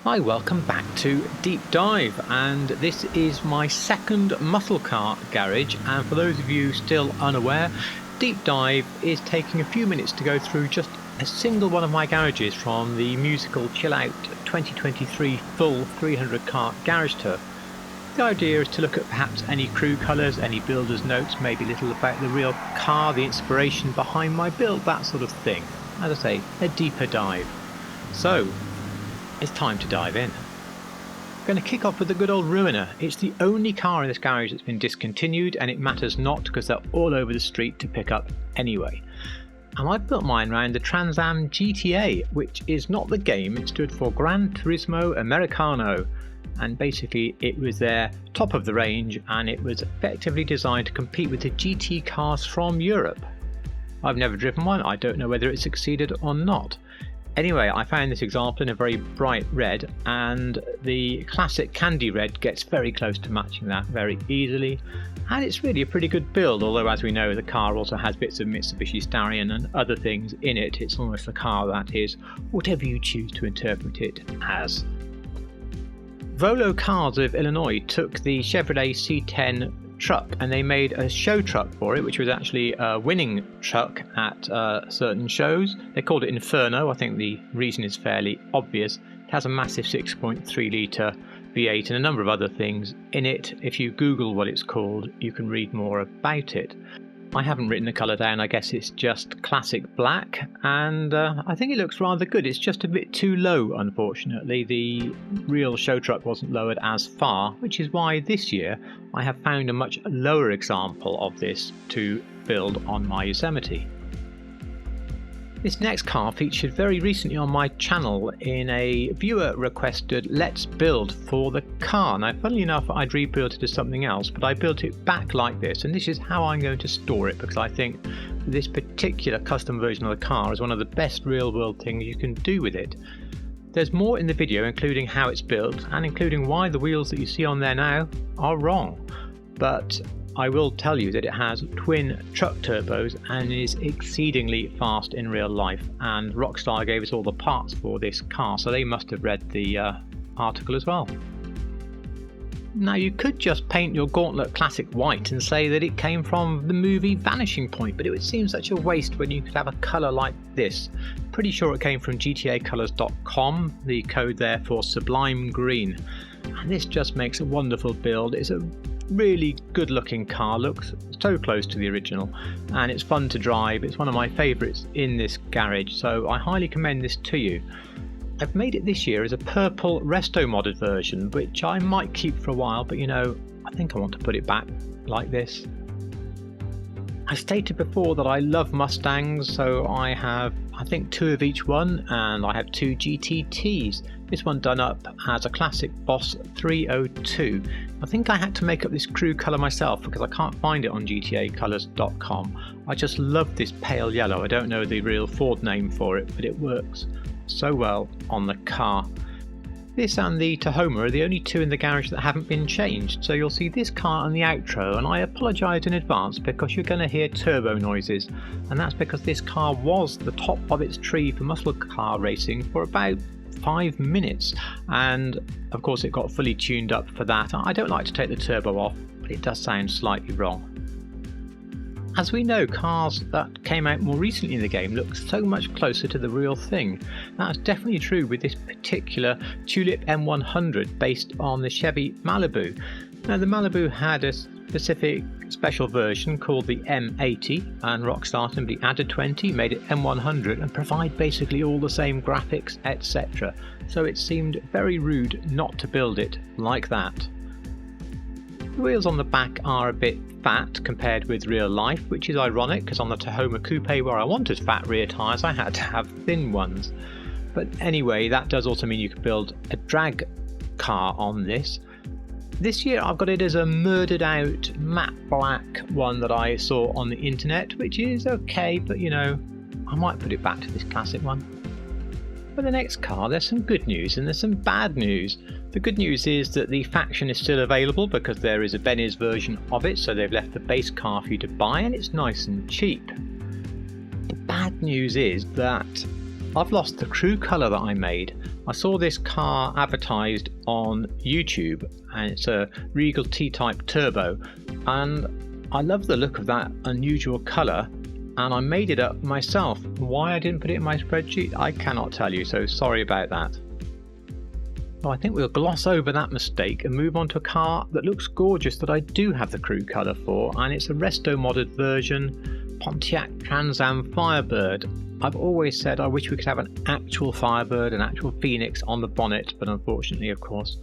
Hi, welcome back to Deep Dive, and this is my second muscle car garage. And for those of you still unaware, Deep Dive is taking a few minutes to go through just a single one of my garages from the musical Chill Out 2023 full 300 car garage tour. The idea is to look at perhaps any crew colours, any builder's notes, maybe a little about the real car, the inspiration behind my build, that sort of thing. As I say, a deeper dive. So, it's time to dive in. I'm going to kick off with the good old Ruiner. It's the only car in this garage that's been discontinued, and it matters not because they're all over the street to pick up anyway. And I've built mine around the Trans Am GTA, which is not the game, it stood for Gran Turismo Americano. And basically it was their top of the range, and it was effectively designed to compete with the GT cars from Europe. I've never driven one, I don't know whether it succeeded or not. Anyway, I found this example in a very bright red, and the classic candy red gets very close to matching that very easily, and it's really a pretty good build, although as we know the car also has bits of Mitsubishi Starion and other things in it. It's almost a car that is whatever you choose to interpret it as. Volo Cars of Illinois took the Chevrolet C10 truck and they made a show truck for it, which was actually a winning truck at certain shows. They called it Inferno. I think the reason is fairly obvious. It has a massive 6.3 litre V8 and a number of other things in it. If you Google what it's called, you can read more about it. I haven't written the colour down, I guess it's just classic black, and I think it looks rather good. It's just a bit too low, unfortunately. The real show truck wasn't lowered as far, which is why this year I have found a much lower example of this to build on my Yosemite. This next car featured very recently on my channel in a viewer requested Let's Build for the car. Now, funnily enough, I'd rebuilt it as something else, but I built it back like this, and this is how I'm going to store it, because I think this particular custom version of the car is one of the best real world things you can do with it. There's more in the video, including how it's built and including why the wheels that you see on there now are wrong, but I will tell you that it has twin truck turbos and is exceedingly fast in real life, and Rockstar gave us all the parts for this car, so they must have read the article as well. Now, you could just paint your Gauntlet Classic white and say that it came from the movie Vanishing Point, but it would seem such a waste when you could have a colour like this. Pretty sure it came from GTAcolors.com, the code there for Sublime Green, and this just makes a wonderful build. It's a really good looking car, looks so close to the original, and it's fun to drive. It's one of my favourites in this garage, so I highly commend this to you. I've made it this year as a purple resto modded version, which I might keep for a while, but you know, I think I want to put it back like this. I stated before that I love Mustangs, so I have I think 2 of each one, and I have 2 GTTs. This one done up as a classic Boss 302. I think I had to make up this crew colour myself because I can't find it on GTAcolors.com. I just love this pale yellow. I don't know the real Ford name for it, but it works so well on the car. This and the Tahoma are the only 2 in the garage that haven't been changed, so you'll see this car in the outro, and I apologise in advance because you're going to hear turbo noises, and that's because this car was the top of its tree for muscle car racing for about 5 minutes, and of course it got fully tuned up for that. I don't like to take the turbo off, but it does sound slightly wrong. As we know, cars that came out more recently in the game look so much closer to the real thing. That's definitely true with this particular Tulip M-100 based on the Chevy Malibu. Now, the Malibu had a specific special version called the M80, and Rockstar simply added 20, made it M100 and provide basically all the same graphics, etc. So it seemed very rude not to build it like that. The wheels on the back are a bit fat compared with real life, which is ironic because on the Tahoma Coupe, where I wanted fat rear tyres, I had to have thin ones. But anyway, that does also mean you can build a drag car on this. This year I've got it as a murdered out matte black one that I saw on the internet, which is okay, but you know, I might put it back to this classic one. For the next car, there's some good news and there's some bad news. The good news is that the faction is still available because there is a Benny's version of it, so they've left the base car for you to buy and it's nice and cheap. The bad news is that I've lost the crew colour that I made. I saw this car advertised on YouTube, and it's a Regal T-Type Turbo, and I love the look of that unusual colour, and I made it up myself. Why I didn't put it in my spreadsheet, I cannot tell you, so sorry about that. So I think we'll gloss over that mistake and move on to a car that looks gorgeous that I do have the crew colour for, and it's a resto modded version, Pontiac Trans Am Firebird. I've always said I wish we could have an actual Firebird, an actual Phoenix on the bonnet, but unfortunately, of course,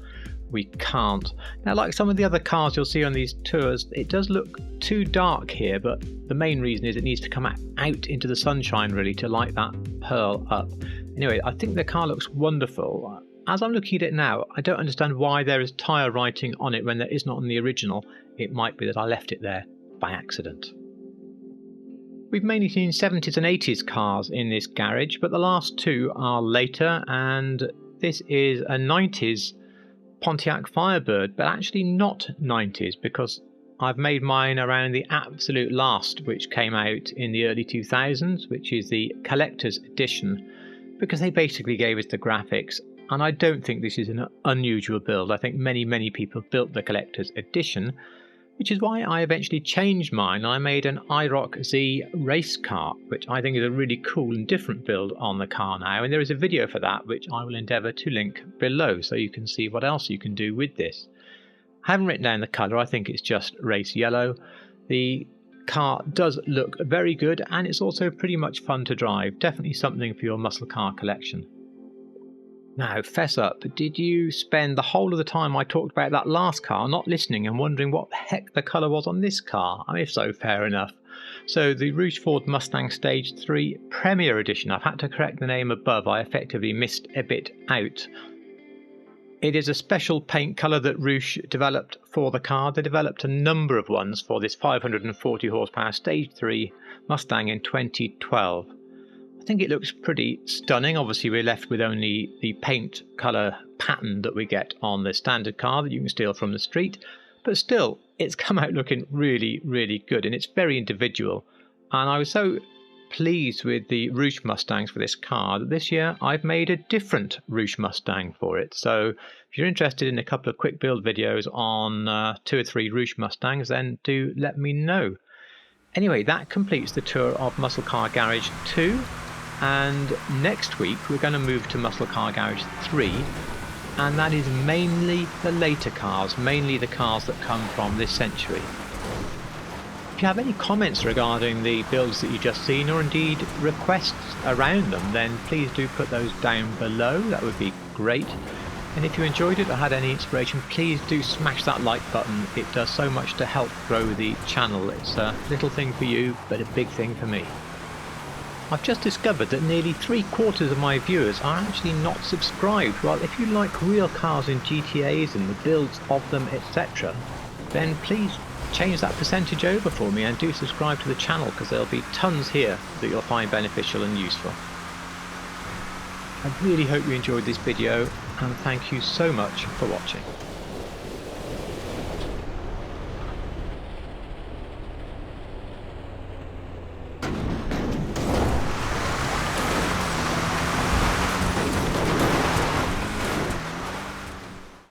we can't. Now, like some of the other cars you'll see on these tours, it does look too dark here, but the main reason is it needs to come out into the sunshine really to light that pearl up. Anyway, I think the car looks wonderful. As I'm looking at it now, I don't understand why there is tyre writing on it when there is not on the original. It might be that I left it there by accident. We've mainly seen 70s and 80s cars in this garage, but the last two are later, and this is a 90s Pontiac Firebird, but actually not 90s, because I've made mine around the absolute last, which came out in the early 2000s, which is the collector's edition, because they basically gave us the graphics. And I don't think this is an unusual build. I think many people built the collector's edition, which is why I eventually changed mine. I made an IROC Z race car, which I think is a really cool and different build on the car now. And there is a video for that, which I will endeavour to link below, so you can see what else you can do with this. I haven't written down the colour, I think it's just race yellow. The car does look very good, and it's also pretty much fun to drive. Definitely something for your muscle car collection. Now, fess up, did you spend the whole of the time I talked about that last car not listening and wondering what the heck the colour was on this car? If so, fair enough. So the Rouge Ford Mustang Stage 3 Premier Edition. I've had to correct the name above, I effectively missed a bit out. It is a special paint colour that Rouge developed for the car. They developed a number of ones for this 540 horsepower Stage 3 Mustang in 2012. I think it looks pretty stunning. Obviously, we're left with only the paint colour pattern that we get on the standard car that you can steal from the street. But still, it's come out looking really good, and it's very individual. And I was so pleased with the Rouge Mustangs for this car that this year I've made a different Rouge Mustang for it. So if you're interested in a couple of quick build videos on 2 or 3 Rouge Mustangs, then do let me know. Anyway, that completes the tour of Muscle Car Garage 2. And next week we're going to move to Muscle Car Garage 3, and that is mainly the later cars, mainly the cars that come from this century. If you have any comments regarding the builds that you've just seen, or indeed requests around them, then please do put those down below. That would be great. And if you enjoyed it or had any inspiration, please do smash that like button. It does so much to help grow the channel. It's a little thing for you, but a big thing for me. I've just discovered that nearly 3/4 of my viewers are actually not subscribed. Well, if you like real cars in GTAs and the builds of them, etc., then please change that percentage over for me and do subscribe to the channel, because there'll be tons here that you'll find beneficial and useful. I really hope you enjoyed this video, and thank you so much for watching.